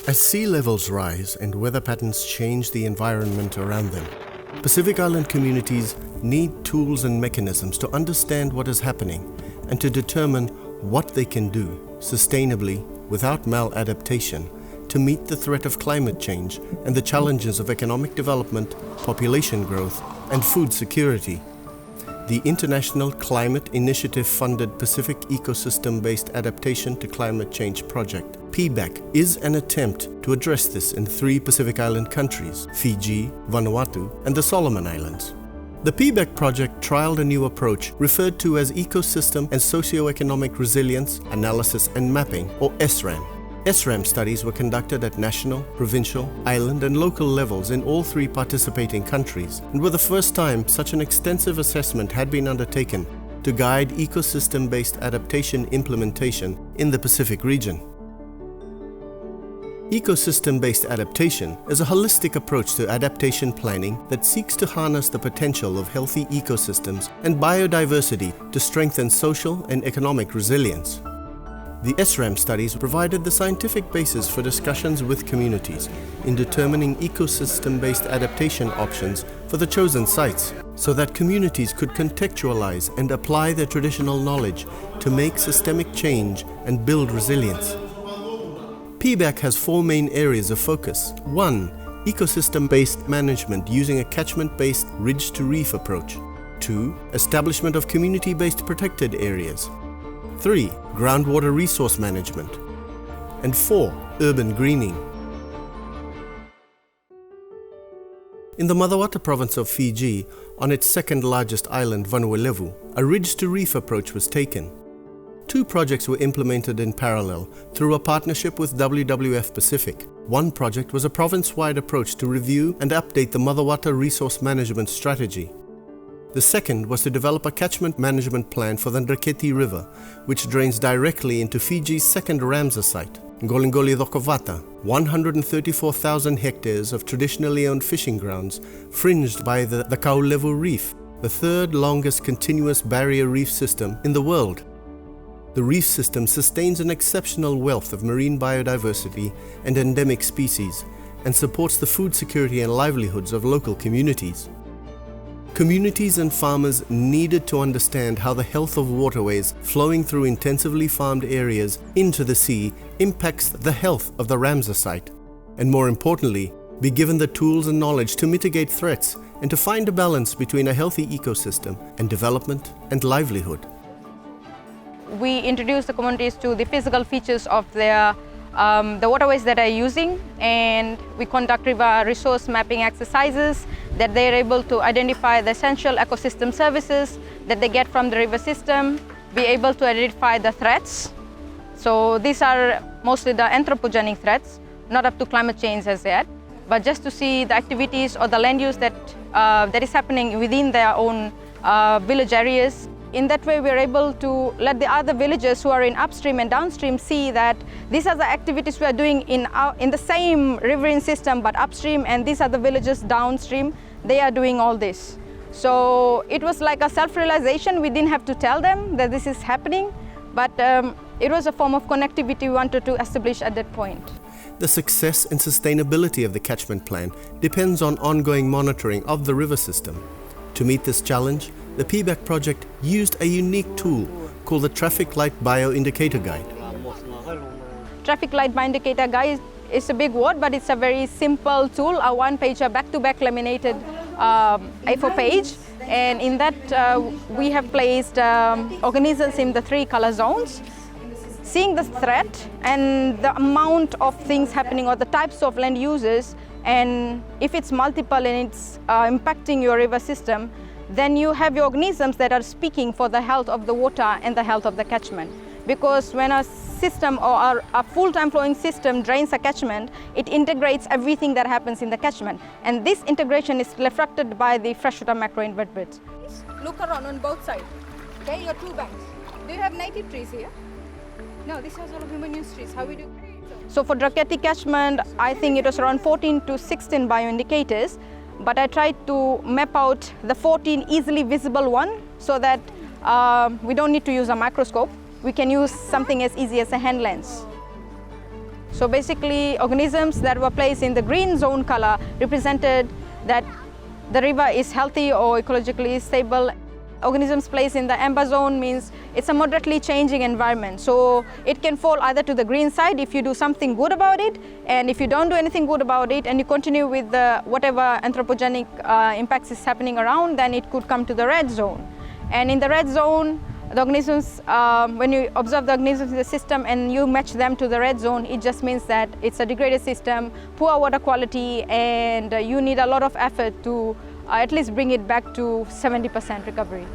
As sea levels rise and weather patterns change the environment around them, Pacific Island communities need tools and mechanisms to understand what is happening and to determine what they can do sustainably without maladaptation to meet the threat of climate change and the challenges of economic development, population growth, and food security. The International Climate Initiative-funded Pacific Ecosystem-Based Adaptation to Climate Change Project, PEBAC, is an attempt to address this in 3 Pacific Island countries, Fiji, Vanuatu, and the Solomon Islands. The PEBAC project trialed a new approach referred to as Ecosystem and Socioeconomic Resilience, Analysis and Mapping, or SRAM. SRAM studies were conducted at national, provincial, island and local levels in all 3 participating countries, and were the first time such an extensive assessment had been undertaken to guide ecosystem-based adaptation implementation in the Pacific region. Ecosystem-based adaptation is a holistic approach to adaptation planning that seeks to harness the potential of healthy ecosystems and biodiversity to strengthen social and economic resilience. The SRAM studies provided the scientific basis for discussions with communities in determining ecosystem-based adaptation options for the chosen sites, so that communities could contextualize and apply their traditional knowledge to make systemic change and build resilience. PEBAC has 4 main areas of focus. 1. Ecosystem-based management using a catchment-based ridge-to-reef approach. 2. Establishment of community-based protected areas. 3. Groundwater resource management. And 4. Urban greening. In the Motherwata province of Fiji, on its 2nd largest island, Vanuatu, a ridge-to-reef approach was taken. 2 projects were implemented in parallel through a partnership with WWF Pacific. One project was a province-wide approach to review and update the Motherwata resource management strategy. The second was to develop a catchment management plan for the Ndraketi River, which drains directly into Fiji's 2nd Ramsar site, Ngolingoli Dhokovata, 134,000 hectares of traditionally owned fishing grounds fringed by the Kaulevu Reef, the 3rd longest continuous barrier reef system in the world. The reef system sustains an exceptional wealth of marine biodiversity and endemic species and supports the food security and livelihoods of local communities. Communities and farmers needed to understand how the health of waterways flowing through intensively farmed areas into the sea impacts the health of the Ramsar site, and more importantly, be given the tools and knowledge to mitigate threats and to find a balance between a healthy ecosystem and development and livelihood. We introduce the communities to the physical features of the waterways that are using, and we conduct river resource mapping exercises that they are able to identify the essential ecosystem services that they get from the river system, be able to identify the threats. So these are mostly the anthropogenic threats, not up to climate change as yet, but just to see the activities or the land use that is happening within their own village areas. In that way, we are able to let the other villages who are in upstream and downstream see that these are the activities we are doing in the same riverine system, but upstream, and these are the villages downstream, they are doing all this. So it was like a self-realization. We didn't have to tell them that this is happening, but it was a form of connectivity we wanted to establish at that point. The success and sustainability of the catchment plan depends on ongoing monitoring of the river system. To meet this challenge, the PEBAC project used a unique tool called the Traffic Light Bioindicator Guide. Traffic Light Bioindicator Guide is a big word, but it's a very simple tool, a one-pager back-to-back laminated A4 page. And in that, we have placed organisms in the 3 color zones. Seeing the threat and the amount of things happening or the types of land uses, and if it's multiple and it's impacting your river system, then you have your organisms that are speaking for the health of the water and the health of the catchment. Because when a system or a full-time flowing system drains a catchment, it integrates everything that happens in the catchment. And this integration is reflected by the freshwater macroinvertebrates. Look around on both sides, okay, your 2 banks. Do you have native trees here? No, this has all of human use trees. How we do? So for Ndraketi catchment, I think it was around 14 to 16 bioindicators. But I tried to map out the 14 easily visible one so that we don't need to use a microscope. We can use something as easy as a hand lens. So basically, organisms that were placed in the green zone color represented that the river is healthy or ecologically stable. Organisms placed in the amber zone means it's a moderately changing environment. So it can fall either to the green side if you do something good about it, and if you don't do anything good about it and you continue with the whatever anthropogenic impacts is happening around, then it could come to the red zone. And in the red zone, the organisms, when you observe the organisms in the system and you match them to the red zone, it just means that it's a degraded system, poor water quality, and you need a lot of effort to at least bring it back to 70% recovery.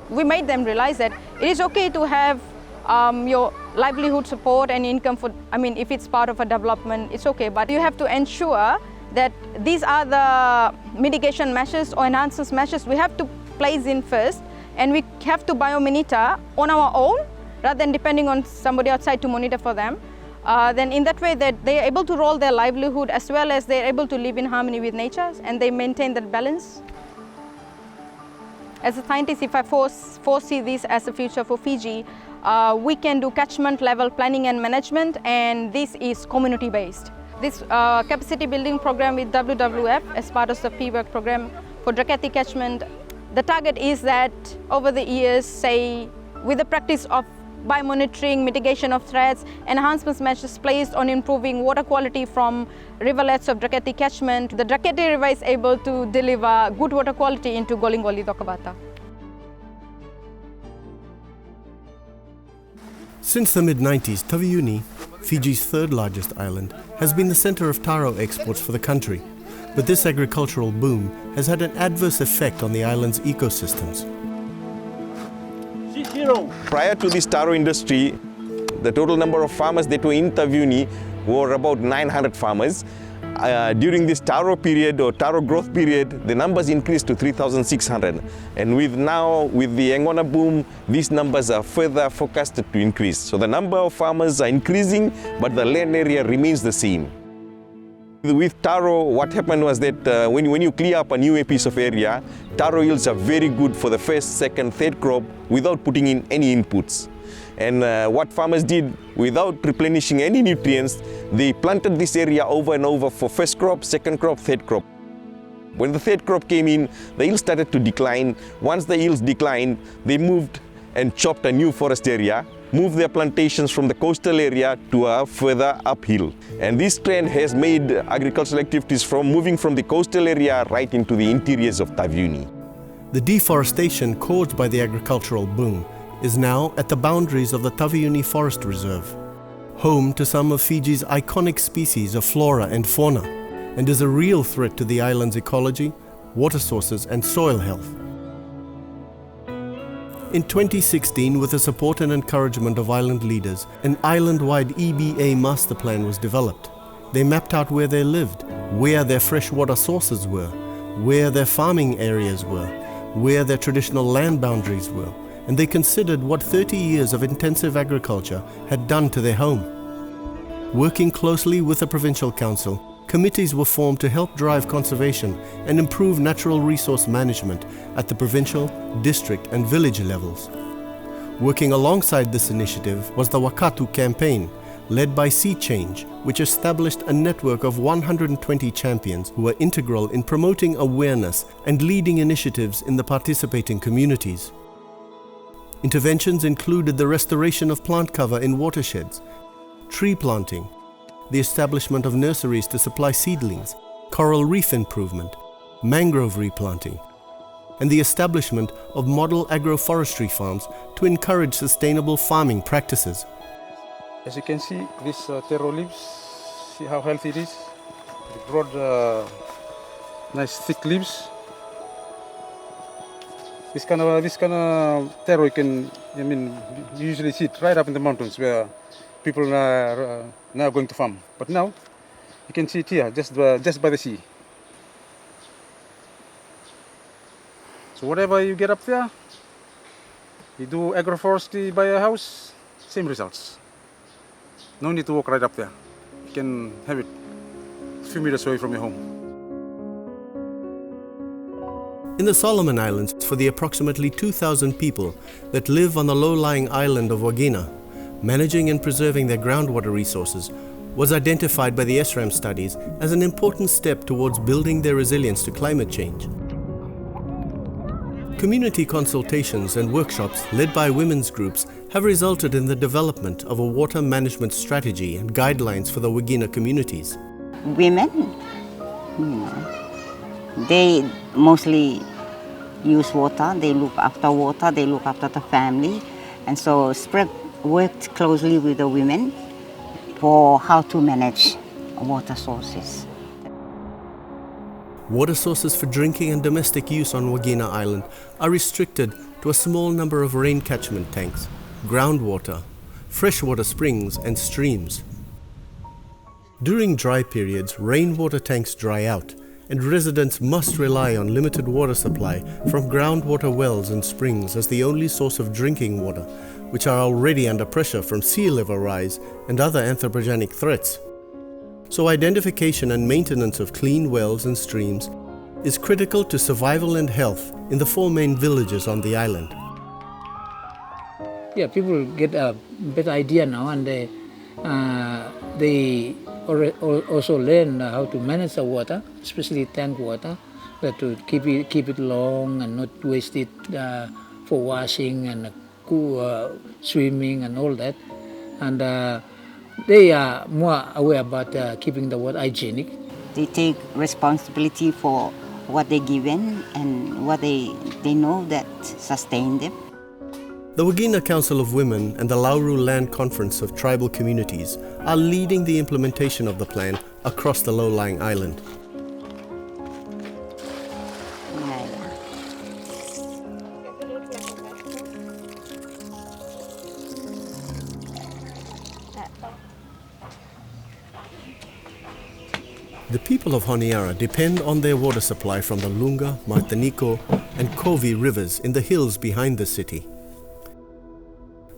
We made them realize that it is okay to have your livelihood support and income for, if it's part of a development, it's okay, but you have to ensure that these are the mitigation measures or enhancement measures we have to place in first, and we have to biomonitor on our own rather than depending on somebody outside to monitor for them. Then in that way that they are able to roll their livelihood as well as they are able to live in harmony with nature and they maintain that balance. As a scientist, if I foresee this as a future for Fiji, we can do catchment level planning and management, and this is community based. This capacity building program with WWF as part of the PEBAC program for Drakati catchment, the target is that over the years, say with the practice of by monitoring, mitigation of threats, enhancement measures placed on improving water quality from rivulets of Drakati catchment, the Drakati River is able to deliver good water quality into Golingoli Dokabata. Since the mid-90s, Taveuni, Fiji's third largest island, has been the center of taro exports for the country. But this agricultural boom has had an adverse effect on the island's ecosystems. Prior to this taro industry, the total number of farmers that were in Taveuni were about 900 farmers. During this taro period or taro growth period, the numbers increased to 3,600. And with the Engona boom, these numbers are further forecasted to increase. So the number of farmers are increasing, but the land area remains the same. With taro, what happened was that when you clear up a new piece of area, taro yields are very good for the first, second, third crop without putting in any inputs. And what farmers did, without replenishing any nutrients, they planted this area over and over for first crop, second crop, third crop. When the third crop came in, the yield started to decline. Once the yields declined, they moved and chopped a new forest area, moved their plantations from the coastal area to a further uphill. And this trend has made agricultural activities moving from the coastal area right into the interiors of Taveuni. The deforestation caused by the agricultural boom is now at the boundaries of the Taveuni Forest Reserve, home to some of Fiji's iconic species of flora and fauna, and is a real threat to the island's ecology, water sources and soil health. In 2016, with the support and encouragement of island leaders, an island-wide EBA master plan was developed. They mapped out where they lived, where their freshwater sources were, where their farming areas were, where their traditional land boundaries were, and they considered what 30 years of intensive agriculture had done to their home. Working closely with the Provincial Council, committees were formed to help drive conservation and improve natural resource management at the provincial, district and village levels. Working alongside this initiative was the Wakatu campaign, led by Sea Change, which established a network of 120 champions who were integral in promoting awareness and leading initiatives in the participating communities. Interventions included the restoration of plant cover in watersheds, tree planting, the establishment of nurseries to supply seedlings, coral reef improvement, mangrove replanting, and the establishment of model agroforestry farms to encourage sustainable farming practices. As you can see, this taro leaves, see how healthy it is? Broad, nice thick leaves. This kind of taro you usually see it right up in the mountains where people are now going to farm. But now, you can see it here, just by the sea. So whatever you get up there, you do agroforestry by your house, same results. No need to walk right up there. You can have it a few meters away from your home. In the Solomon Islands, for the approximately 2,000 people that live on the low-lying island of Wagina, managing and preserving their groundwater resources was identified by the SRAM studies as an important step towards building their resilience to climate change. Community consultations and workshops led by women's groups have resulted in the development of a water management strategy and guidelines for the Wagina communities. Women, they mostly use water, they look after water, they look after the family. And so SPREP worked closely with the women for how to manage water sources. Water sources for drinking and domestic use on Wagina Island are restricted to a small number of rain catchment tanks, groundwater, freshwater springs and streams. During dry periods, rainwater tanks dry out, and residents must rely on limited water supply from groundwater wells and springs as the only source of drinking water, which are already under pressure from sea level rise and other anthropogenic threats. So identification and maintenance of clean wells and streams is critical to survival and health in the 4 main villages on the island. Yeah, people get a better idea now, and they also learn how to manage the water, especially tank water, that to keep it long and not waste it for washing and swimming and all that. And they are more aware about keeping the water hygienic. They take responsibility for what they're given and what they know that sustain them. The Wagina Council of Women and the Lauru Land Conference of Tribal Communities are leading the implementation of the plan across the low-lying island. The people of Honiara depend on their water supply from the Lunga, Martinico and Kovi rivers in the hills behind the city.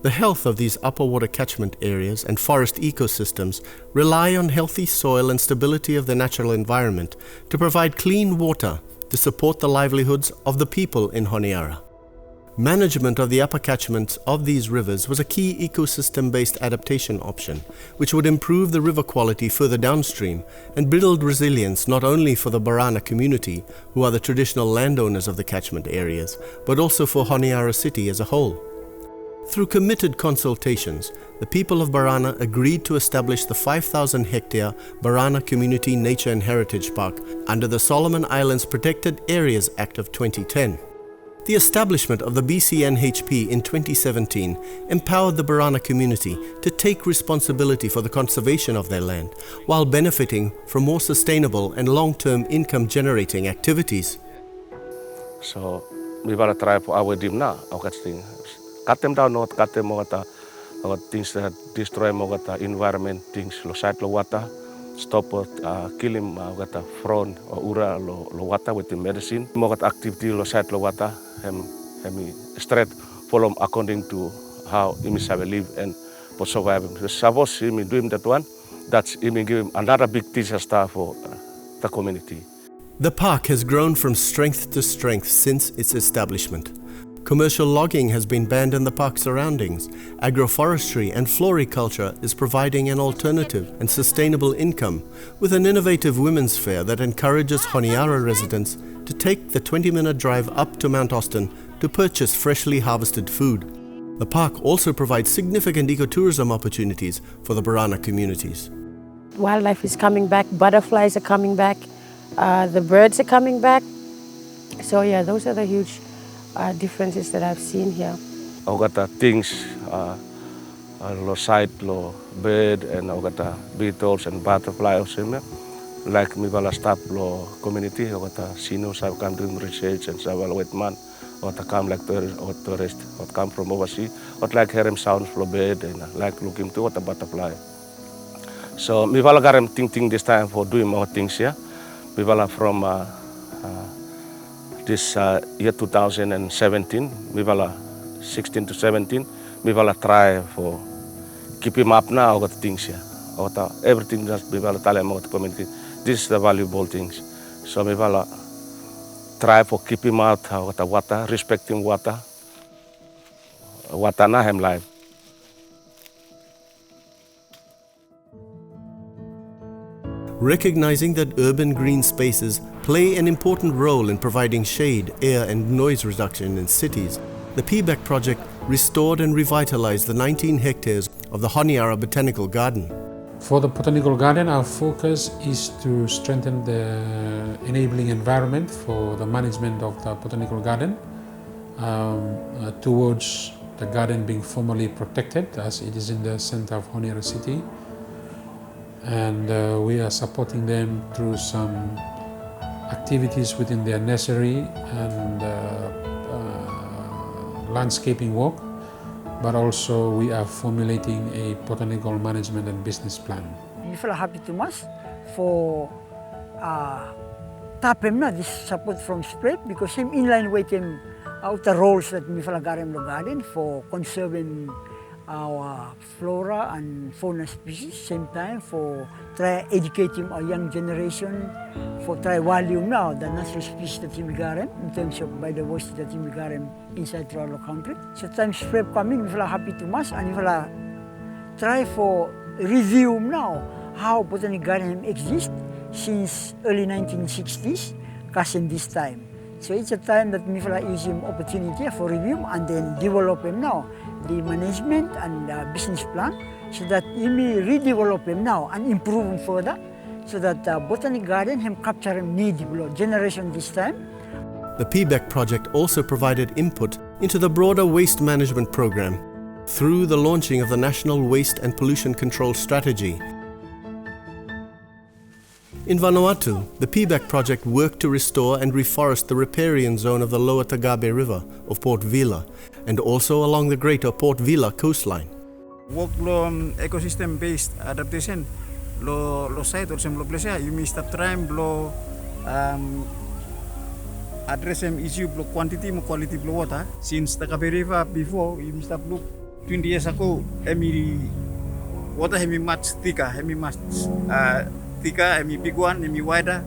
The health of these upper water catchment areas and forest ecosystems rely on healthy soil and stability of the natural environment to provide clean water to support the livelihoods of the people in Honiara. Management of the upper catchments of these rivers was a key ecosystem-based adaptation option, which would improve the river quality further downstream and build resilience not only for the Barana community, who are the traditional landowners of the catchment areas, but also for Honiara city as a whole. Through committed consultations, the people of Barana agreed to establish the 5,000-hectare Barana Community Nature and Heritage Park under the Solomon Islands Protected Areas Act of 2010. The establishment of the BCNHP in 2017 empowered the Barana community to take responsibility for the conservation of their land while benefiting from more sustainable and long-term income-generating activities. So we will try for our dim now. Cut them down, not cut them out. Things that destroy the environment, things like water. Stop killing front or ura lo water with the medicine. Mogat activity lo side lo water hemi straight follow according to how imi sabe live and for surviving. Suppose imi doing that one, that's imi give another big teacher star for the community. The park has grown from strength to strength since its establishment. Commercial logging has been banned in the park surroundings. Agroforestry and floriculture is providing an alternative and sustainable income with an innovative women's fair that encourages Honiara residents to take the 20-minute drive up to Mount Austin to purchase freshly harvested food. The park also provides significant ecotourism opportunities for the Barana communities. Wildlife is coming back, butterflies are coming back, the birds are coming back. So yeah, those are the huge differences that I've seen here. I got things, lo sight, lo bird, and I got beetles and butterflies. Like me vala stop lo community, I got sinos. I come doing research and several wet man. I come like tourist, I come from overseas. I like hearing sounds from bird and like looking to what a butterfly. So me vala got thinking this time for doing more things here. Me vala from this year 2017, we will 16 to 17, we will try for keeping up now about things here. Everything that we will tell about the community. This is the valuable things. So we will try for keeping out the water, respecting water. Water na hem life. Recognizing that urban green spaces play an important role in providing shade, air and noise reduction in cities, the PEBAC project restored and revitalized the 19 hectares of the Honiara Botanical Garden. For the Botanical Garden, our focus is to strengthen the enabling environment for the management of the Botanical Garden towards the garden being formally protected, as it is in the center of Honiara city. And we are supporting them through some activities within their nursery and landscaping work, but also we are formulating a botanical management and business plan. We feel happy too much for Taveuni, this support from SPREP, because him in line with him out the roles that we feel garden for conserving our flora and fauna species, same time for try educating our young generation, for try value now the natural species that we garden in terms of biodiversity that we garden inside our country. So time SPREP coming, we feel happy too much, and we feel try for review now how botanic garden exists since early 1960s, in this time. So it's a time that we feel using opportunity for review and then develop him now the management and business plan, so that we may redevelop him now and improve him further, so that botanic garden him capture him need generation this time. The PEBAC project also provided input into the broader waste management program through the launching of the National Waste and Pollution Control Strategy. In Vanuatu, the PEBAC project worked to restore and reforest the riparian zone of the Lower Tagabe River of Port Vila, and also along the greater Port Vila coastline. Work lo ecosystem-based adaptation lo site or sem lo place you may stop trying lo address some issue lo quantity mo quality lo water since Tagabe River before you may stop look 20 years ago emi water hemi much thicker hemi much thicker hemi big one hemi wider.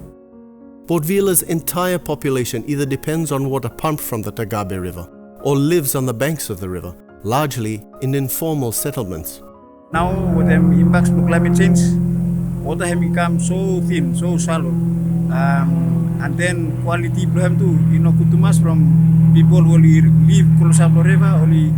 Port Vila's entire population either depends on water pumped from the Tagabe River or lives on the banks of the river, largely in informal settlements. Now with the impacts of climate change, water has become so thin, so shallow, and then quality problem too. You know, kutumas from people who live close to the river, only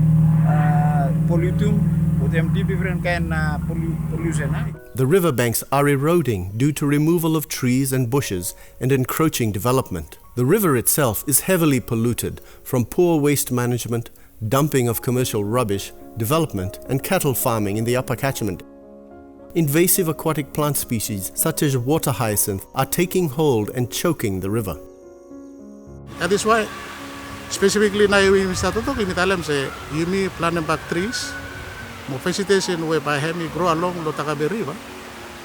pollutum, with them different kind of pollution. The riverbanks are eroding due to removal of trees and bushes and encroaching development. The river itself is heavily polluted from poor waste management, dumping of commercial rubbish, development and cattle farming in the upper catchment. Invasive aquatic plant species such as water hyacinth are taking hold and choking the river. That is why specifically now we start to talk in Italian say you may plant back trees, more vegetation whereby hemi grow along the Tagabe River,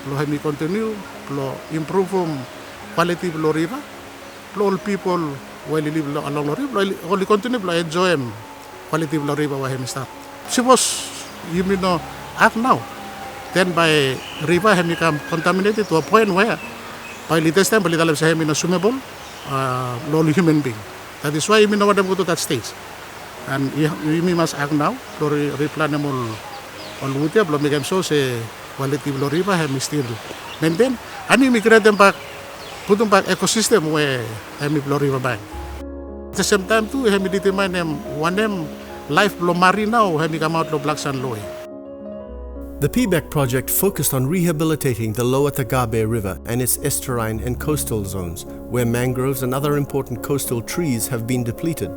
lo hemi continue, lo improve quality of the river. All people while live along the river, only continue to enjoy quality of the river where he start. Suppose you may know act now, then by river he become contaminated to a point where by latest time, by little say he may swimmable, lonely human being. That is why you may know what go to that stage, and you must act now to replan them all water, but make them so say quality of the river he still maintain, and you migrate them back. Put them back ecosystem where hemi blow river bank. At the same time too, hemi determine them one them life blow marine now hemi come out lo black sand loy. The PEBAC project focused on rehabilitating the Lower Tagabe River and its estuarine and coastal zones, where mangroves and other important coastal trees have been depleted.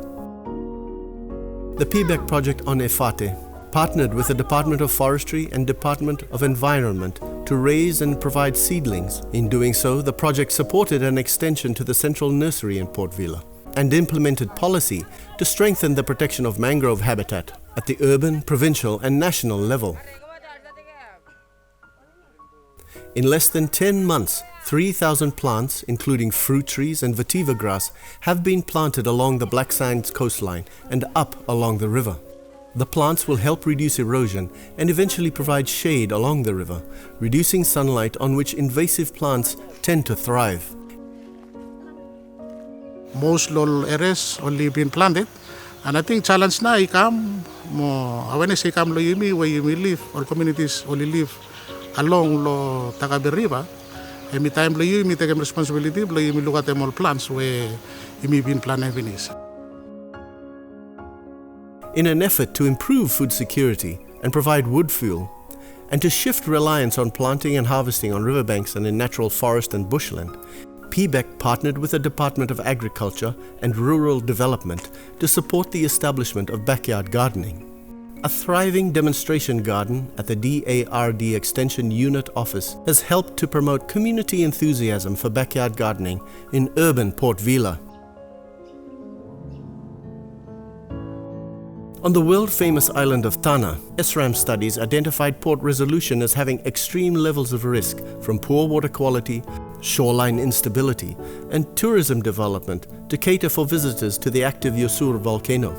The PEBAC project on Efate partnered with the Department of Forestry and Department of Environment to raise and provide seedlings. In doing so, the project supported an extension to the central nursery in Port Vila and implemented policy to strengthen the protection of mangrove habitat at the urban, provincial and national level. In less than 10 months, 3,000 plants, including fruit trees and vetiver grass, have been planted along the Black Sands coastline and up along the river. The plants will help reduce erosion and eventually provide shade along the river, reducing sunlight on which invasive plants tend to thrive. Most rural areas only been planted, and I think challenge now come more awareness come lo yumi where you live or communities only live along the Tagabe River. Every time you take responsibility, you look at them all plants where you been planning finish. In an effort to improve food security and provide wood fuel, and to shift reliance on planting and harvesting on riverbanks and in natural forest and bushland, PEBAC partnered with the Department of Agriculture and Rural Development to support the establishment of backyard gardening. A thriving demonstration garden at the DARD Extension Unit office has helped to promote community enthusiasm for backyard gardening in urban Port Vila. On the world-famous island of Tanna, SRAM studies identified port resolution as having extreme levels of risk from poor water quality, shoreline instability, and tourism development to cater for visitors to the active Yosur volcano.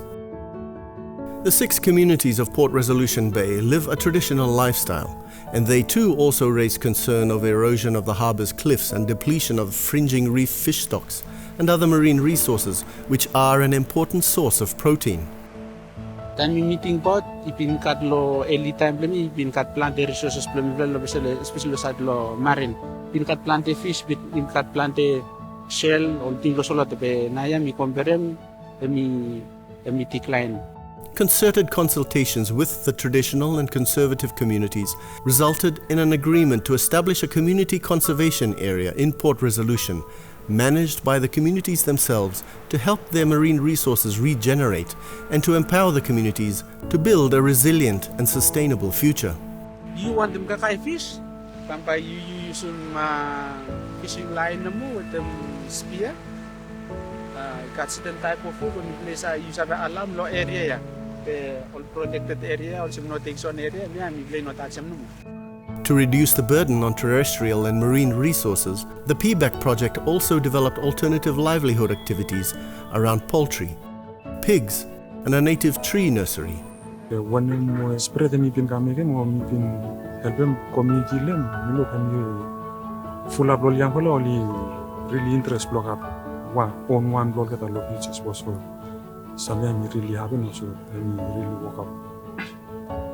The 6 communities of Port Resolution Bay live a traditional lifestyle, and they too also raise concern of erosion of the harbour's cliffs and depletion of fringing reef fish stocks and other marine resources, which are an important source of protein. Time meeting pot, ipinkat lo early time plemi, ipinkat plante resources plemi lo especially side lo marine. Ipinkat plante fish, ipinkat plante shell, or tingo solo tepe naya mi komperem, emi decline. Concerted consultations with the traditional and conservative communities resulted in an agreement to establish a community conservation area in Port Resolution, managed by the communities themselves to help their marine resources regenerate and to empower the communities to build a resilient and sustainable future. You want them kakai fish? Sampai you use fishing line namu with them spear. Got certain type of food when you place you have alarm lo area ya. All protected area, also protection area, To reduce the burden on terrestrial and marine resources, the PEBAC project also developed alternative livelihood activities around poultry, pigs, and a native tree nursery. When we spread the meeting, we can help them community them. We look and full of young people really interest block up on one block that look which is possible. Something really happened, so we really woke up.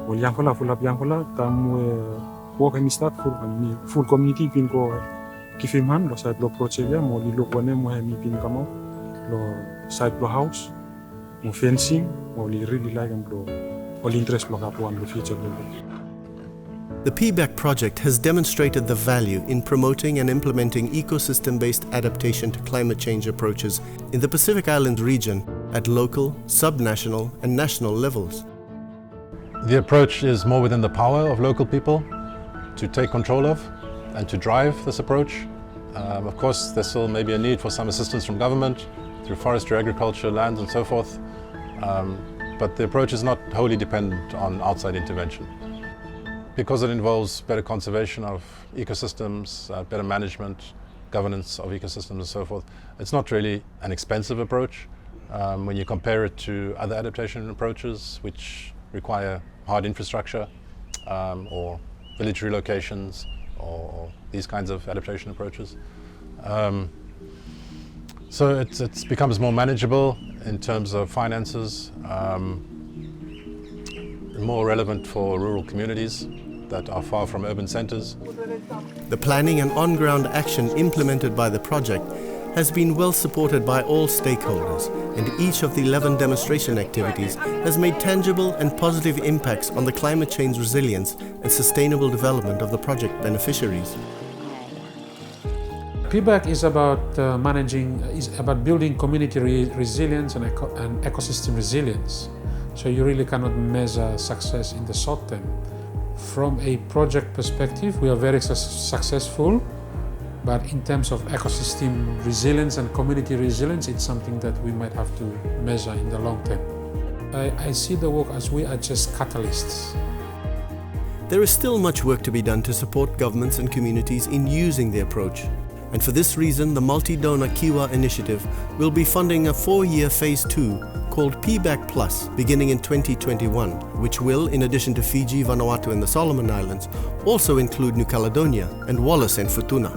Well, young fella, full of young fella, come work and start full community pin go give him hand, lo side lo project ya, mo look when mo hemi pin come out, lo side lo house, mo fencing, mo really like and lo all interest block up one the future. The PEBAC project has demonstrated the value in promoting and implementing ecosystem-based adaptation to climate change approaches in the Pacific Islands region at local, subnational and national levels. The approach is more within the power of local people to take control of and to drive this approach. Of course, there's still maybe a need for some assistance from government through forestry, agriculture, lands and so forth. But the approach is not wholly dependent on outside intervention. Because it involves better conservation of ecosystems, better management, governance of ecosystems and so forth, it's not really an expensive approach when you compare it to other adaptation approaches which require hard infrastructure or village relocations or these kinds of adaptation approaches. So it becomes more manageable in terms of finances, more relevant for rural communities that are far from urban centres. The planning and on-ground action implemented by the project has been well supported by all stakeholders, and each of the 11 demonstration activities has made tangible and positive impacts on the climate change resilience and sustainable development of the project beneficiaries. PEBAC is about about building community resilience and ecosystem resilience. So you really cannot measure success in the short term. From a project perspective, we are very successful, but in terms of ecosystem resilience and community resilience, it's something that we might have to measure in the long term. I see the work as we are just catalysts. There is still much work to be done to support governments and communities in using the approach. And for this reason, the multi-donor Kiwa initiative will be funding a 4-year phase 2 called PEBAC Plus beginning in 2021, which will, in addition to Fiji, Vanuatu and the Solomon Islands, also include New Caledonia and Wallis and Futuna.